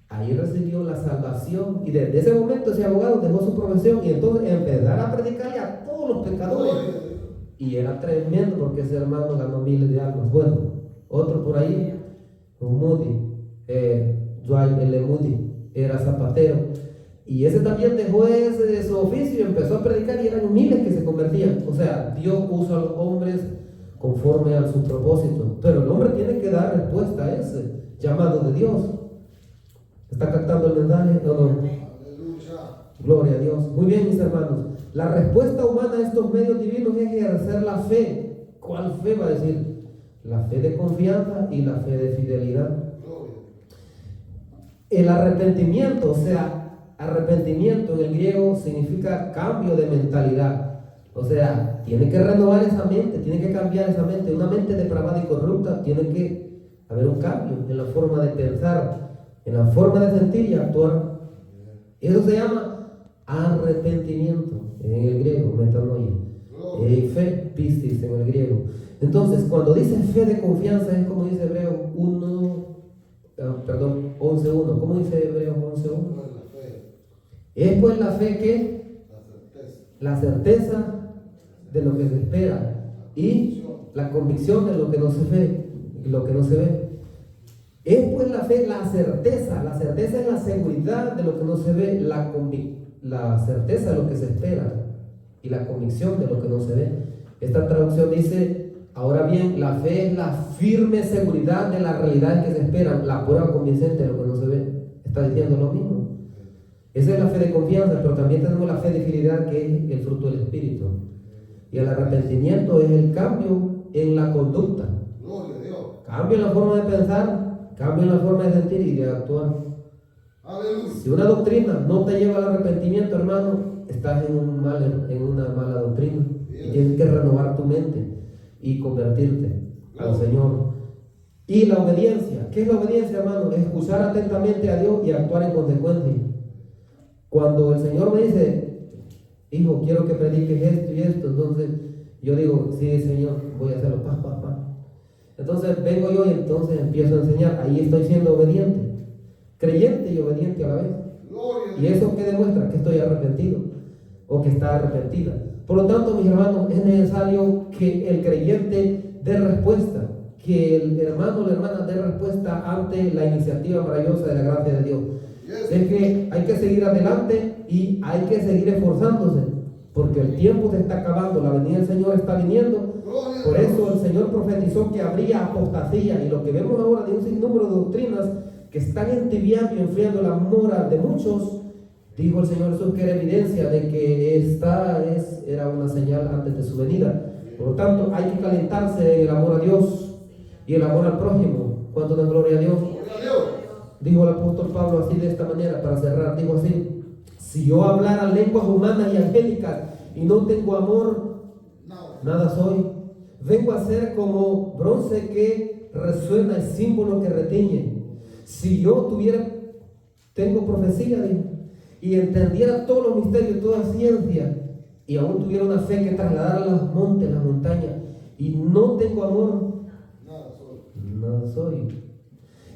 Ahí recibió la salvación y desde ese momento ese abogado dejó su profesión y entonces empezaron a predicarle a todos los pecadores. Y era tremendo porque ese hermano ganó miles de almas. Bueno, otro por ahí, Moody, Dwight L. Moody, era zapatero. Y ese también dejó ese de su oficio y empezó a predicar y eran miles que se convertían. O sea, Dios usa a los hombres conforme a su propósito. Pero el hombre tiene que dar respuesta a ese llamado de Dios. ¿Está captando el mensaje o no? Gloria a Dios. Muy bien, mis hermanos. La respuesta humana a estos medios divinos es ejercer la fe. ¿Cuál fe va a decir? La fe de confianza y la fe de fidelidad. El arrepentimiento, o sea, arrepentimiento en el griego significa cambio de mentalidad. O sea, tiene que renovar esa mente, tiene que cambiar esa mente. Una mente depravada y corrupta, tiene que haber un cambio en la forma de pensar, en la forma de sentir y actuar. Eso se llama arrepentimiento en el griego, metanoia. Fe, pistis en el griego. Entonces, cuando dice fe de confianza, es como dice Hebreo 11.1. ¿Cómo dice Hebreo 11.1? Es pues la fe que la certeza de lo que se espera y la convicción de lo que no se ve, lo que no se ve. Es pues la fe, la certeza es la seguridad de lo que no se ve, la certeza de lo que se espera y la convicción de lo que no se ve. Esta traducción dice, ahora bien, la fe es la firme seguridad de la realidad que se espera, la prueba convincente de lo que no se ve. Está diciendo lo mismo. Esa es la fe de confianza, pero también tenemos la fe de fidelidad, que es el fruto del Espíritu. Y el arrepentimiento es el cambio en la conducta. Cambio en la forma de pensar, cambio en la forma de sentir y de actuar. Aleluya. Si una doctrina no te lleva al arrepentimiento, hermano, estás en una mala doctrina. Y tienes que renovar tu mente y convertirte al Señor. Y la obediencia. ¿Qué es la obediencia, hermano? Es escuchar atentamente a Dios y actuar en consecuencia. Cuando el Señor me dice, hijo, quiero que prediques esto y esto, entonces yo digo, sí, Señor, voy a hacerlo, Entonces vengo yo y entonces empiezo a enseñar. Ahí estoy siendo obediente, creyente y obediente a la vez. ¿Y eso qué demuestra? Que estoy arrepentido o que está arrepentida. Por lo tanto, mis hermanos, es necesario que el creyente dé respuesta, que el hermano o la hermana dé respuesta ante la iniciativa maravillosa de la gracia de Dios. Es que hay que seguir adelante y hay que seguir esforzándose, porque el tiempo se está acabando, la venida del Señor está viniendo. Por eso el Señor profetizó que habría apostasía, y lo que vemos ahora de un sinnúmero de doctrinas que están entibiando y enfriando la moral de muchos, dijo el Señor Jesús que era evidencia de que era una señal antes de su venida. Por lo tanto, hay que calentarse en el amor a Dios y el amor al prójimo. ¿Cuánto da gloria a Dios? Dijo el apóstol Pablo así, de esta manera, para cerrar, dijo así: si yo hablara lenguas humanas y angélicas y no tengo amor, nada soy. Vengo a ser como bronce que resuena, el símbolo que retiñe. Si yo tengo profecía, y entendiera todos los misterios, toda ciencia, y aún tuviera una fe que trasladara los montes, las montañas, y no tengo amor, nada soy.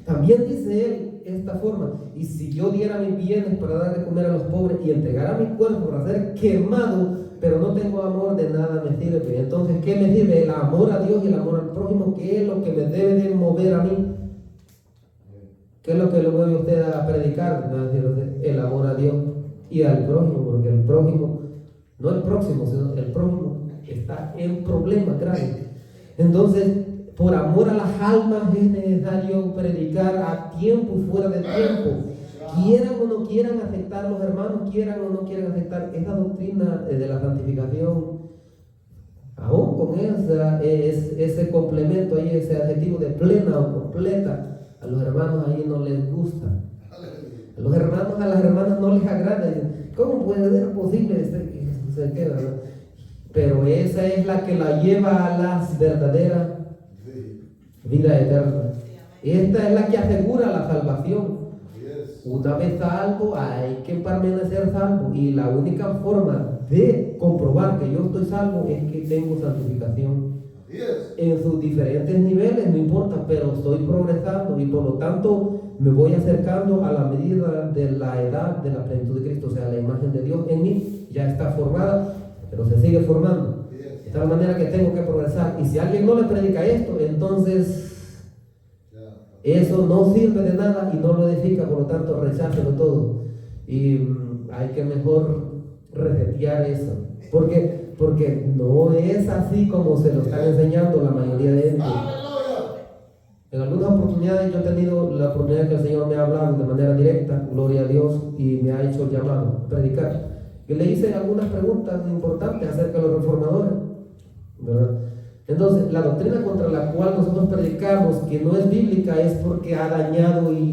También dice él esta forma: y si yo diera mis bienes para dar de comer a los pobres y entregara mi cuerpo para ser quemado, pero no tengo amor, de nada me sirve. Entonces, ¿qué me sirve? El amor a Dios y el amor al prójimo, ¿qué es lo que me debe de mover a mí? ¿Qué es lo que lo mueve a usted a predicar? Me va a decir usted, el amor a Dios y al prójimo, porque el prójimo, no el próximo, sino el prójimo está en problemas graves. Entonces, por amor a las almas es necesario predicar a tiempo y fuera de tiempo. Quieran o no quieran aceptar los hermanos, quieran o no quieran aceptar esa doctrina de la santificación, aún con ese complemento ahí, ese adjetivo de plena o completa, a los hermanos ahí no les gusta. A los hermanos, a las hermanas no les agrada. ¿Cómo puede ser posible? Pero esa es la que la lleva a la verdadera vida eterna. Esta es la que asegura la salvación. Una vez salvo, hay que permanecer salvo. Y la única forma de comprobar que yo estoy salvo es que tengo santificación. En sus diferentes niveles, no importa, pero estoy progresando y por lo tanto me voy acercando a la medida de la edad de la plenitud de Cristo. O sea, la imagen de Dios en mí ya está formada, pero se sigue formando. De tal manera que tengo que progresar. Y si alguien no le predica esto, entonces eso no sirve de nada y no lo edifica, por lo tanto rechácelo todo. Y hay que mejor resetear eso. Porque no es así como se lo están enseñando la mayoría de gente. En algunas oportunidades yo he tenido la oportunidad que el Señor me ha hablado de manera directa, gloria a Dios, y me ha hecho llamado a predicar. Y le hice algunas preguntas importantes acerca de los reformadores, ¿verdad? Entonces, la doctrina contra la cual nosotros predicamos, que no es bíblica, es porque ha dañado y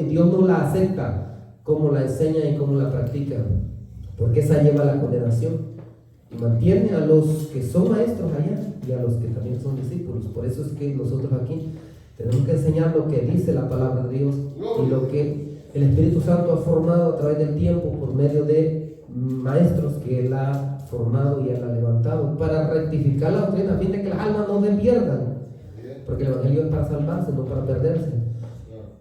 Dios no la acepta como la enseña y como la practica, porque esa lleva a la condenación y mantiene a los que son maestros allá y a los que también son discípulos. Por eso es que nosotros aquí tenemos que enseñar lo que dice la palabra de Dios y lo que el Espíritu Santo ha formado a través del tiempo por medio de maestros que Él ha formado y Él ha levantado para rectificar la doctrina a fin de que las almas no se pierdan, porque el Evangelio es para salvarse, no para perderse.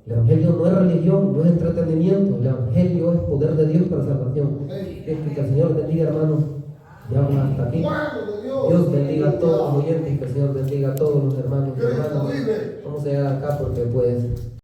El Evangelio no es religión, no es entretenimiento. El Evangelio es poder de Dios para salvación. Que el Señor bendiga, hermanos. Llegamos hasta aquí. Dios bendiga a todos los oyentes, que el Señor bendiga a todos los hermanos y hermanas. Vamos a llegar acá porque pues